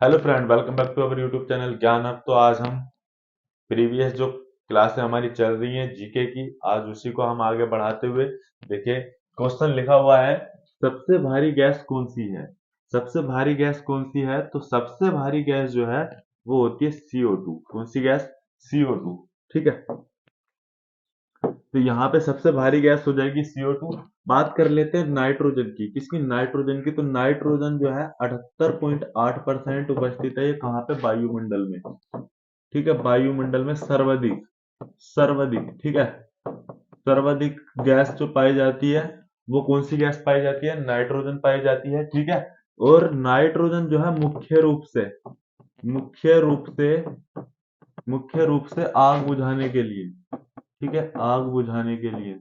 Hello friend, welcome back to our YouTube channel Gyan hub. तो आज हम प्रीवियस जो क्लासें हमारी चल रही हैं जीके की, आज उसी को हम आगे बढ़ाते हुए देखिए क्वेश्चन लिखा हुआ है, सबसे भारी गैस कौन सी है। सबसे भारी गैस कौन सी है? तो सबसे भारी गैस जो है वो होती है CO2। कौन सी गैस? CO2। ठीक है, तो यहाँ पे सबसे भारी गैस हो जाएगी CO2। बात कर लेते हैं नाइट्रोजन की। किसकी? नाइट्रोजन की। तो नाइट्रोजन जो है 78.8% उपस्थित है ये कहाँ पे? वायुमंडल में। ठीक है, वायुमंडल में सर्वाधिक, सर्वाधिक। ठीक है, सर्वाधिक गैस जो पाई जाती है वो कौन सी गैस पाई जाती है? नाइट्रोजन पाई जाती है। ठीक है, और नाइट्रोजन जो है मुख्य रूप से मुख्य रूप से आग बुझाने के लिए, ठीक है, आग बुझाने के लिए,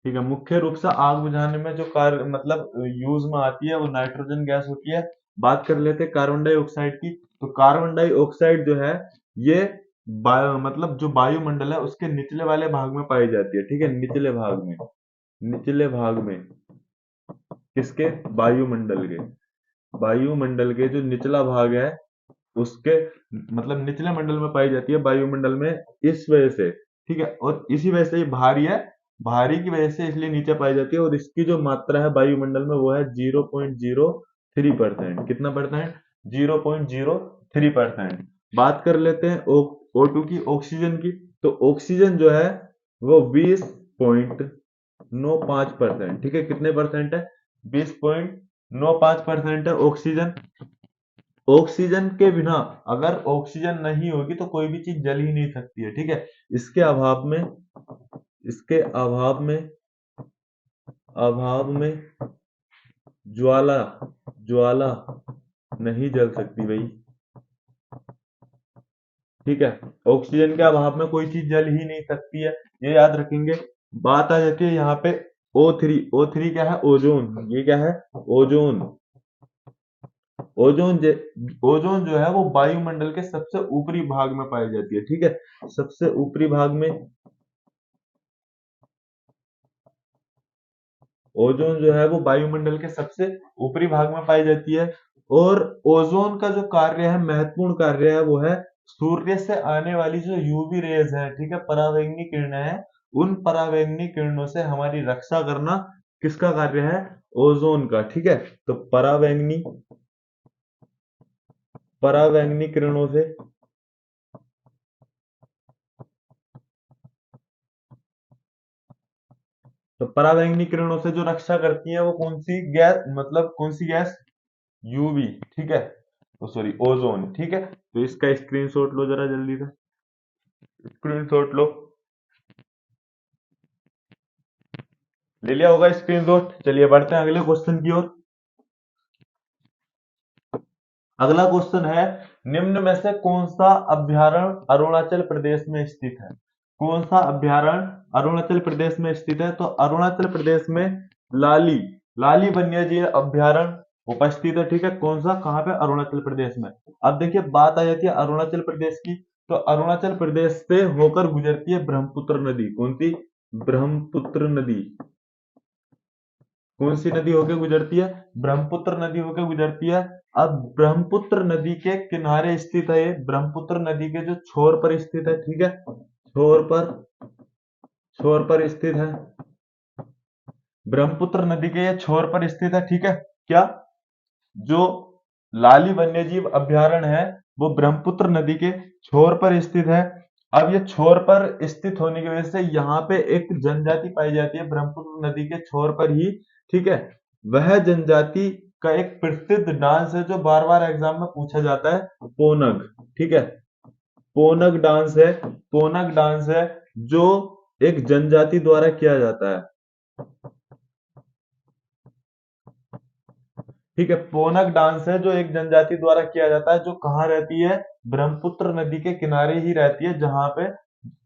ठीक है, मुख्य रूप से आग बुझाने में जो कार्य मतलब यूज में आती है वो नाइट्रोजन गैस होती है। बात कर लेते हैं कार्बन डाइऑक्साइड की। तो कार्बन डाइऑक्साइड जो है ये मतलब जो वायुमंडल है उसके निचले वाले भाग में पाई जाती है। ठीक है, निचले भाग में, निचले भाग में। किसके? वायुमंडल के। वायुमंडल के जो निचला भाग है उसके मतलब निचले मंडल में पाई जाती है वायुमंडल में, इस वजह से। ठीक है, और इसी वजह से ये भारी है, भारी की वजह से इसलिए नीचे पाई जाती है। और इसकी जो मात्रा है वायुमंडल में वो है 0.03%। कितना परसेंट? 0.03%। बात कर लेते हैं O2 की, ऑक्सीजन की। तो ऑक्सीजन जो है वो 20.95%। ठीक है, कितने परसेंट है? 20.95% है ऑक्सीजन। ऑक्सीजन के बिना, अगर ऑक्सीजन नहीं होगी तो कोई भी चीज जल ही नहीं सकती है। ठीक है, इसके अभाव में, इसके अभाव में ज्वाला, ज्वाला नहीं जल सकती भाई। ठीक है, ऑक्सीजन के अभाव में कोई चीज जल ही नहीं सकती है, ये याद रखेंगे। बात आ जाती है यहाँ पे O3। O3 क्या है? ओजोन। ये क्या है? ओजोन। ओजोन ओजोन जो है वो वायुमंडल के सबसे ऊपरी भाग में पाई जाती है। ठीक है, सबसे ऊपरी भाग में ओजोन जो है वो वायुमंडल के सबसे ऊपरी भाग में पाई जाती है। और ओजोन का जो कार्य है, महत्वपूर्ण कार्य है, वो है सूर्य से आने वाली जो यूवी रेज है, ठीक है, परावैंगनी किरणें हैं, उन परावैंगनी किरणों से हमारी रक्षा करना किसका कार्य है? ओजोन का। ठीक है, तो परावैंगनी किरणों से, तो परावैंगनी किरणों से जो रक्षा करती है वो कौन सी गैस, मतलब कौन सी गैस? यूवी। ठीक है, तो सॉरी, ओजोन। ठीक है, तो इसका स्क्रीनशॉट लो जरा जल्दी से, स्क्रीनशॉट लो। ले लिया होगा स्क्रीनशॉट। चलिए बढ़ते हैं अगले क्वेश्चन की ओर। अगला क्वेश्चन है, निम्न में से कौन सा अभ्यारण्य अरुणाचल प्रदेश में स्थित है? कौन सा अभ्यारण्य अरुणाचल प्रदेश में स्थित है? तो अरुणाचल प्रदेश में लाली, लाली वन्यजीव अभ्यारण्य उपस्थित है। ठीक है, कौन सा? कहाँ पे? अरुणाचल प्रदेश में। अब देखिए बात आ जाती है अरुणाचल प्रदेश की। तो अरुणाचल प्रदेश से होकर गुजरती है ब्रह्मपुत्र नदी। कौन सी? ब्रह्मपुत्र नदी। कौन सी नदी होकर गुजरती है? ब्रह्मपुत्र नदी होकर गुजरती है। अब ब्रह्मपुत्र नदी के किनारे स्थित है ये, ब्रह्मपुत्र नदी के जो छोर पर स्थित है। ठीक है, छोर पर स्थित है, ब्रह्मपुत्र नदी के ये छोर पर स्थित है। ठीक है, क्या? जो लाली वन्यजीव अभ्यारण्य है वो ब्रह्मपुत्र नदी के छोर पर स्थित है। अब ये छोर पर स्थित होने की वजह से यहाँ पे एक जनजाति पाई जाती है ब्रह्मपुत्र नदी के छोर पर ही। ठीक है, वह जनजाति का एक प्रसिद्ध डांस है जो बार बार एग्जाम में पूछा जाता है, पोनग। ठीक है, पोनग डांस है, पोनग डांस है जो एक जनजाति द्वारा किया जाता है। ठीक है, पोनक डांस है जो एक जनजाति द्वारा किया जाता है, जो कहाँ रहती है? ब्रह्मपुत्र नदी के किनारे ही रहती है, जहां पे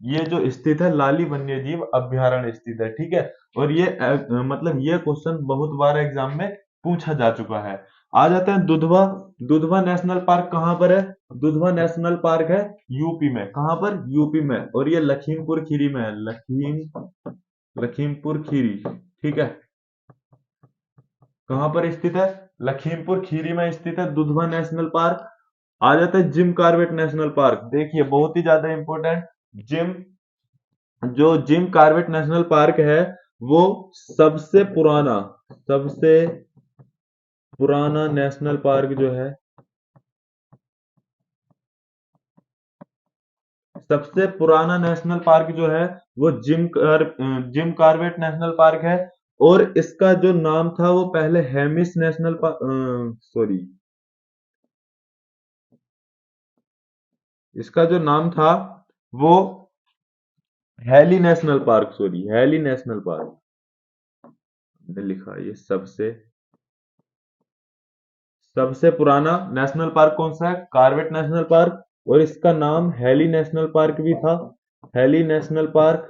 ये जो स्थित है लाली वन्यजीव अभ्यारण्य स्थित है। ठीक है, और ये मतलब ये क्वेश्चन बहुत बार एग्जाम में पूछा जा चुका है। आ जाते हैं दुधवा। दुधवा नेशनल पार्क कहाँ पर है? दुधवा नेशनल पार्क है यूपी में। कहाँ पर? यूपी में। और ये लखीमपुर खीरी में है, लखीमपुर खीरी। ठीक है, कहाँ पर स्थित है? लखीमपुर खीरी में स्थित है दुधवा नेशनल पार्क। आ जाता है जिम कॉर्बेट नेशनल पार्क, देखिए बहुत ही ज्यादा इंपॉर्टेंट। जिम जो जिम कॉर्बेट नेशनल पार्क है वो सबसे पुराना नेशनल पार्क जो है, सबसे पुराना नेशनल पार्क जो है वो जिम कॉर्बेट नेशनल पार्क है। और इसका जो नाम था वो पहले हेमिस नेशनल पार्क, सॉरी, इसका जो नाम था वो Hailey National Park, sorry Hailey National Park ने लिखा। ये सबसे पुराना नेशनल पार्क कौन सा है? Corbett National Park. और इसका नाम हैली नेशनल पार्क भी था। Hailey National Park,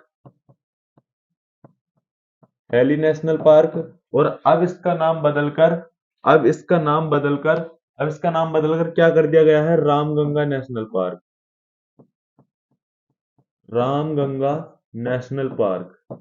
Hailey National Park. और अब इसका नाम बदलकर अब इसका नाम बदलकर क्या कर दिया गया है? Ramganga national park. Ramganga national park,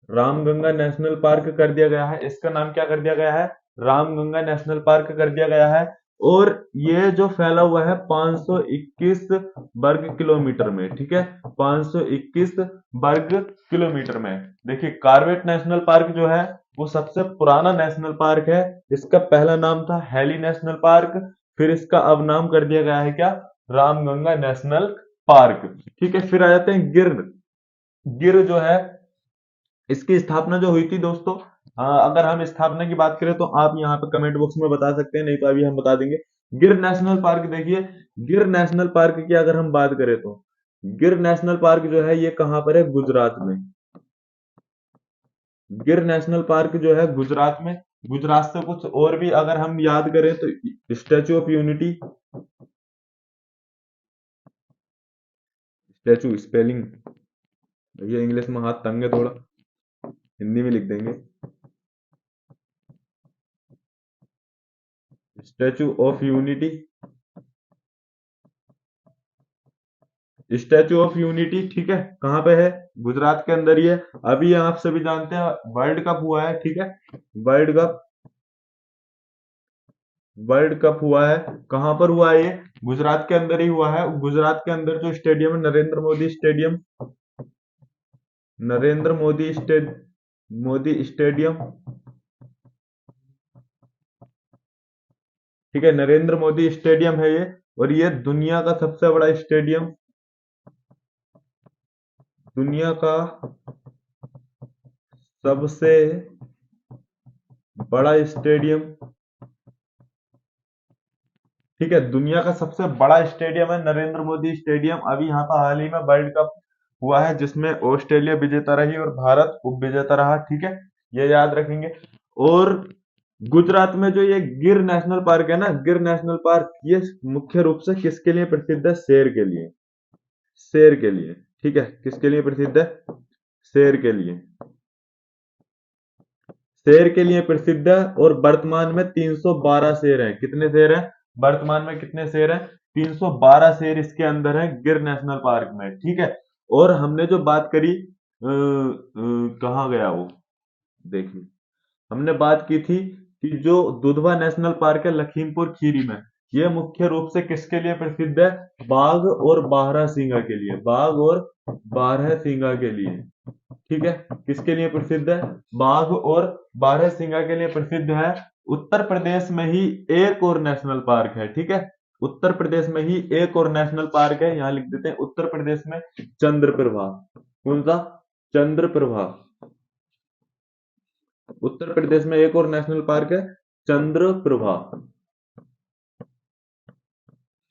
Ramganga national park कर दिया गया है। इसका नाम क्या कर दिया गया है? रामगंगा नेशनल पार्क कर दिया गया है। और ये जो फैला हुआ है 521 वर्ग किलोमीटर में, ठीक है, 521 वर्ग किलोमीटर में। देखिए कॉर्बेट नेशनल पार्क जो है वो सबसे पुराना नेशनल पार्क है। इसका पहला नाम था हैली नेशनल पार्क, फिर इसका अब नाम कर दिया गया है क्या? Ramganga national park. ठीक है, फिर आ जाते हैं गिर। गिर जो है, इसकी स्थापना जो हुई थी दोस्तों, अगर हम स्थापना की बात करें तो आप यहाँ पे कमेंट बॉक्स में बता सकते हैं, नहीं तो अभी हम बता देंगे। गिर नेशनल पार्क, देखिए गिर नेशनल पार्क की अगर हम बात करें तो गिर नेशनल पार्क जो है ये कहाँ पर है? गुजरात में। गिर नेशनल पार्क जो है गुजरात में। गुजरात से कुछ और भी अगर हम याद करें तो statue of unity, statue spelling, भैया इंग्लिश में हाथ तंग है थोड़ा, हिंदी में लिख देंगे। Statue of unity, statue of unity, ठीक है, कहाँ पे है? गुजरात के अंदर ही है। अभी आप सभी जानते हैं वर्ल्ड कप हुआ है, ठीक है, वर्ल्ड कप, वर्ल्ड कप हुआ है। कहाँ पर हुआ है ये? गुजरात के अंदर ही हुआ है। गुजरात के अंदर जो स्टेडियम है नरेंद्र मोदी स्टेडियम, नरेंद्र मोदी स्टेडियम, ठीक है, नरेंद्र मोदी स्टेडियम है ये। और ये दुनिया का सबसे बड़ा स्टेडियम, दुनिया का सबसे बड़ा स्टेडियम, ठीक है, दुनिया का सबसे बड़ा स्टेडियम है नरेंद्र मोदी स्टेडियम। अभी यहाँ पर हाल ही में वर्ल्ड कप हुआ है जिसमें ऑस्ट्रेलिया विजेता रही और भारत उप विजेता रहा, ठीक है, ये याद रखेंगे। और गुजरात में जो ये गिर नेशनल पार्क है ना, गिर नेशनल पार्क, ये मुख्य रूप से किसके लिए प्रसिद्ध है? शेर के लिए, शेर के लिए, ठीक है, किसके लिए प्रसिद्ध है? शेर के लिए, शेर के लिए प्रसिद्ध है। और वर्तमान में 312 शेर हैं। कितने शेर हैं वर्तमान में? कितने शेर हैं? 312 शेर इसके अंदर है गिर नेशनल पार्क में, ठीक है। और हमने जो बात करी, कहाँ गया वो, देखिए हमने बात की थी कि जो दुधवा नेशनल पार्क है लखीमपुर खीरी में, ये मुख्य रूप से किसके लिए प्रसिद्ध है? बाघ और बारहसिंगा के लिए, बाघ और बारहसिंगा के लिए, ठीक है, किसके लिए प्रसिद्ध है? बाघ और बारहसिंगा के लिए प्रसिद्ध है। उत्तर प्रदेश में ही एक और नेशनल पार्क है, ठीक है, उत्तर प्रदेश में ही एक और नेशनल पार्क है, यहां लिख देते हैं उत्तर प्रदेश में, चंद्रप्रभा। कौन सा? चंद्रप्रभा। उत्तर प्रदेश में एक और नेशनल पार्क है, चंद्रप्रभा,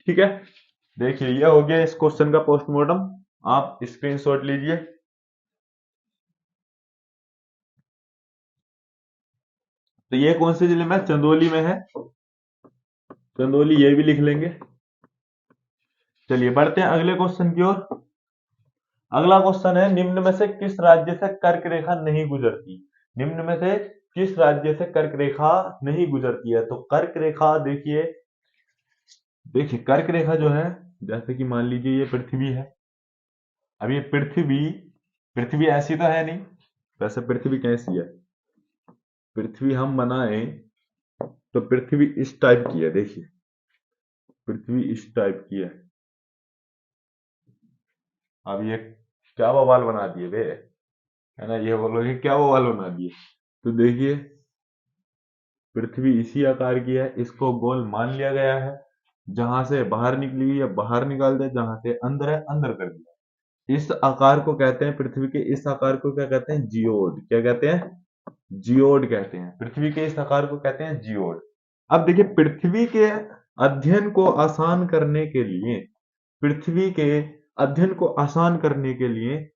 ठीक है। देखिए ये हो गया इस क्वेश्चन का पोस्टमार्टम, आप स्क्रीनशॉट लीजिए। तो ये कौन से जिले में? चंदौली में है, चंदौली, ये भी लिख लेंगे। चलिए बढ़ते हैं अगले क्वेश्चन की ओर। अगला क्वेश्चन है, निम्न में से किस राज्य से कर्क रेखा नहीं गुजरती? निम्न में से किस राज्य से कर्क रेखा नहीं गुजरती है? तो कर्क रेखा, देखिए देखिए कर्क रेखा जो है, जैसे कि मान लीजिए ये पृथ्वी है। अब ये पृथ्वी, पृथ्वी ऐसी तो है नहीं, वैसे पृथ्वी कैसी है? पृथ्वी हम बनाए तो पृथ्वी इस टाइप की है, देखिए पृथ्वी इस टाइप की है। अब ये क्या बवाल बना दिए बे, है ना, ये बोलो ये क्या बवाल बना दिए। तो देखिए पृथ्वी इसी आकार की है, इसको गोल मान लिया गया है। जहां से बाहर निकली हुई है बाहर निकाल दे, जहां से अंदर है अंदर कर दिया। इस आकार को कहते हैं, पृथ्वी के इस आकार को क्या कहते हैं, जियोड। क्या कहते हैं, जियोड कहते हैं। पृथ्वी के इस आकार को कहते हैं जियोड। अब देखिए पृथ्वी के अध्ययन को आसान करने के लिए, पृथ्वी के अध्ययन को आसान करने के लिए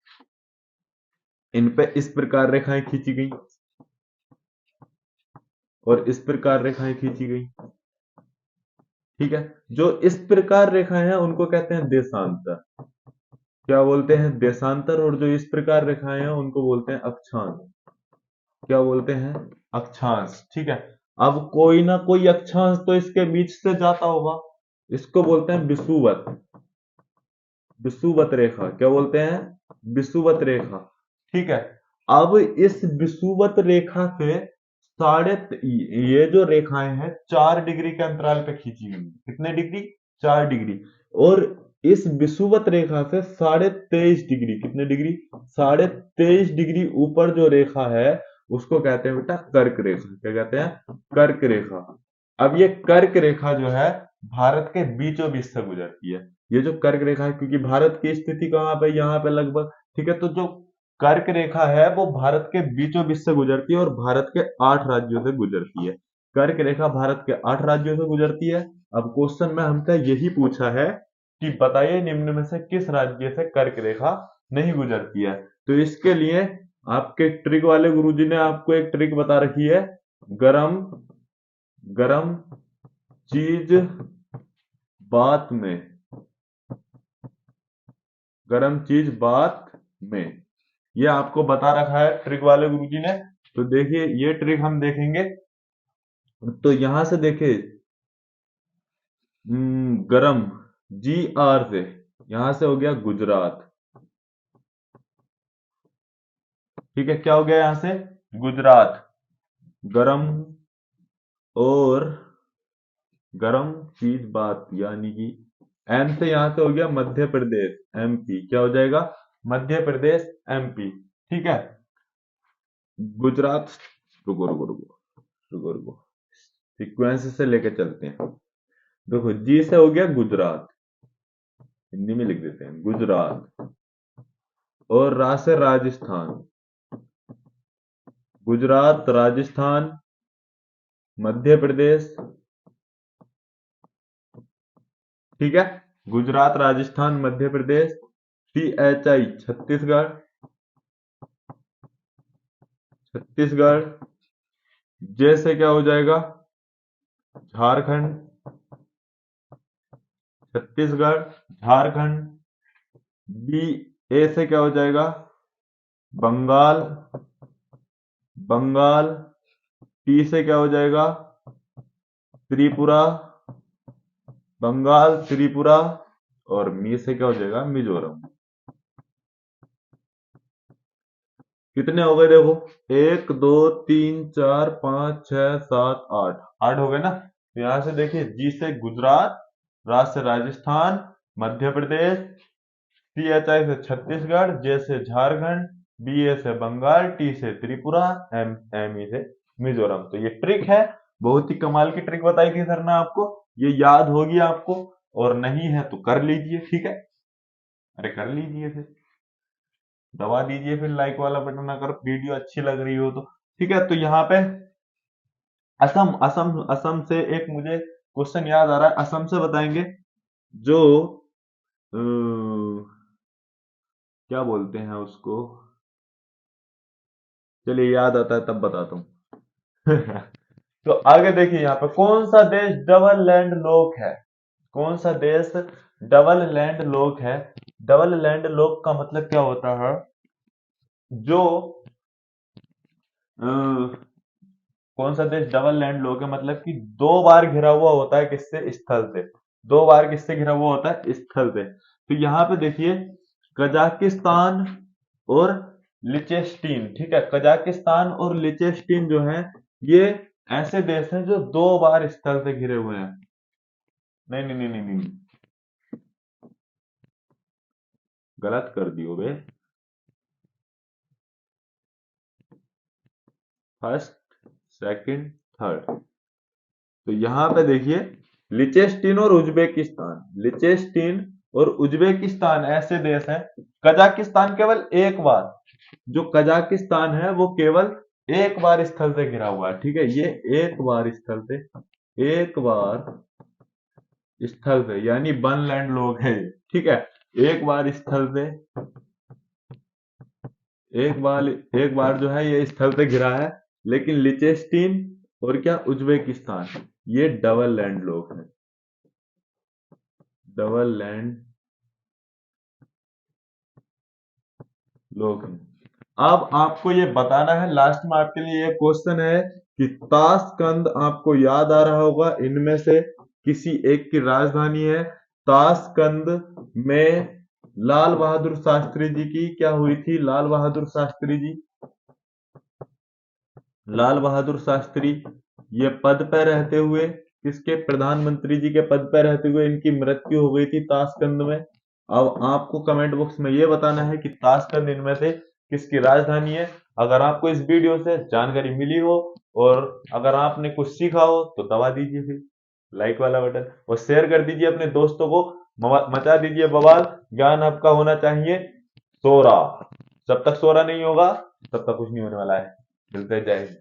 इन पे इस प्रकार रेखाएं खींची गई और इस प्रकार रेखाएं खींची गई। ठीक है, जो इस प्रकार रेखाएं हैं उनको कहते हैं देशांतर। क्या बोलते हैं, देशांतर। और जो इस प्रकार रेखाएं हैं उनको बोलते हैं अक्षांश। क्या बोलते हैं, अक्षांश। ठीक है, अब कोई ना कोई अक्षांश तो इसके बीच से जाता होगा, इसको बोलते हैं विषुवत। विषुवत रेखा। क्या बोलते हैं, विषुवत रेखा। ठीक है, अब इस विषुवत रेखा से साढ़े, ये जो रेखाएं हैं 4 डिग्री के अंतराल पे खींची गई। कितने डिग्री, 4 डिग्री। और इस विषुवत रेखा से 23.5 डिग्री, कितने डिग्री, 23.5 डिग्री ऊपर जो रेखा है उसको कहते हैं बेटा कर्क रेखा। क्या कहते हैं, कर्क रेखा। अब ये कर्क रेखा जो है भारत के बीचों बीच से गुजरती है। ये जो कर्क रेखा है, क्योंकि भारत की स्थिति कहाँ पे, यहाँ पे लगभग। ठीक है, तो जो कर्क रेखा है वो भारत के बीचों बीच से गुजरती है और भारत के 8 राज्यों से गुजरती है। कर्क रेखा भारत के 8 राज्यों से गुजरती है। अब क्वेश्चन में हमसे यही पूछा है कि बताइए निम्न में से किस राज्य से कर्क रेखा नहीं गुजरती है। तो इसके लिए आपके ट्रिक वाले गुरुजी ने आपको एक ट्रिक बता रखी है, गरम गरम चीज बात में, गरम चीज बात में, ये आपको बता रखा है ट्रिक वाले गुरुजी ने। तो देखिए ये ट्रिक हम देखेंगे। तो यहां से देखिए गरम, जी आर से, यहां से हो गया गुजरात। ठीक है, क्या हो गया यहां से, गुजरात। गरम और गरम चीज बात यानी कि एम से यहां से हो गया मध्य प्रदेश, एमपी। क्या हो जाएगा, मध्य प्रदेश, एमपी। ठीक है, गुजरात। रुको रुको रुको रुको रुको, सीक्वेंस से लेके चलते हैं। देखो जी से हो गया गुजरात, हिंदी में लिख देते हैं गुजरात। और रा से राजस्थान, गुजरात, राजस्थान, मध्य प्रदेश। ठीक है, गुजरात, राजस्थान, मध्य प्रदेश। CHI छत्तीसगढ़, छत्तीसगढ़। जैसे क्या हो जाएगा, झारखंड, छत्तीसगढ़, झारखंड। बी, ए से क्या हो जाएगा, बंगाल, बंगाल। टी से क्या हो जाएगा, त्रिपुरा, बंगाल, त्रिपुरा। और मी से क्या हो जाएगा, मिजोरम। कितने हो गए देखो, 1 2 3 4 5 6 7 8, 8 हो गए ना। तो यहां से देखिए जी से गुजरात, रा से राजस्थान, मध्य प्रदेश, CHI से छत्तीसगढ़, जे से झारखंड, BA से बंगाल, टी से त्रिपुरा, ME से मिजोरम। तो ये ट्रिक है, बहुत ही कमाल की ट्रिक बताई थी सर ने आपको। ये याद होगी आपको, और नहीं है तो कर लीजिए। ठीक है, अरे कर लीजिए फिर, दबा दीजिए फिर लाइक वाला बटन अगर वीडियो अच्छी लग रही हो तो। ठीक है, तो यहाँ पे असम, असम, असम से एक मुझे क्वेश्चन याद आ रहा है, असम से बताएंगे। जो अ, क्या बोलते हैं उसको, चलिए याद आता है तब बताता हूँ। तो आगे देखिए यहाँ पे, कौन सा देश डबल लैंड लॉक है, कौन सा देश डबल लैंड लॉक है। डबल लैंड लॉक का मतलब क्या होता है, जो अ, कौन सा देश डबल लैंड लॉक है, मतलब कि 2 बार घिरा हुआ होता है, किससे, स्थल से। 2 बार किससे घिरा हुआ होता है, स्थल से। तो यहाँ पे देखिए कजाकिस्तान और लिचेस्टीन। ठीक है, कजाकिस्तान और लिचेस्टीन जो है ये ऐसे देश हैं जो 2 बार स्थल से घिरे हुए हैं। नहीं नहीं नहीं नहीं नहीं, गलत कर दियो बे। First, second, third. तो यहाँ पे देखिए, लिचेस्टीन और उज्बेकिस्तान, लिचेस्टीन और उज्बेकिस्तान ऐसे देश हैं। कजाकिस्तान केवल एक बार, जो कजाकिस्तान है वो केवल एक बार स्थल से घिरा हुआ है, ठीक है। ये एक बार स्थल से, एक बार स्थल से यानी वन लैंड लोग है, ठीक है। एक बार स्थल से, एक बार जो है ये स्थल पे गिरा है। लेकिन लिचेस्टीन और क्या उज्बेकिस्तान, ये डबल लैंड लोग हैं, डबल लैंड लोग हैं। अब आपको ये बताना है, लास्ट में आपके लिए ये क्वेश्चन है कि ताशकंद आपको याद आ रहा होगा, इनमें से किसी एक की राजधानी है। ताशकंद में लाल बहादुर शास्त्री जी की क्या हुई थी? लाल बहादुर शास्त्री जी, लाल बहादुर शास्त्री ये पद पर रहते हुए, किसके, प्रधानमंत्री जी के पद पर रहते हुए इनकी मृत्यु हो गई थी ताशकंद में। अब आपको कमेंट बॉक्स में ये बताना है कि ताशकंद इनमें से किसकी राजधानी है। अगर आपको इस वीडियो से जानकारी मिली हो और अगर आपने कुछ सीखा हो तो दबा दीजिए फिर लाइक वाला बटन और शेयर कर दीजिए अपने दोस्तों को, मचा दीजिए बवाल। ज्ञान आपका होना चाहिए सोरा, जब तक सोरा नहीं होगा तब तक कुछ नहीं होने वाला है। मिलते हैं, जय हिंद।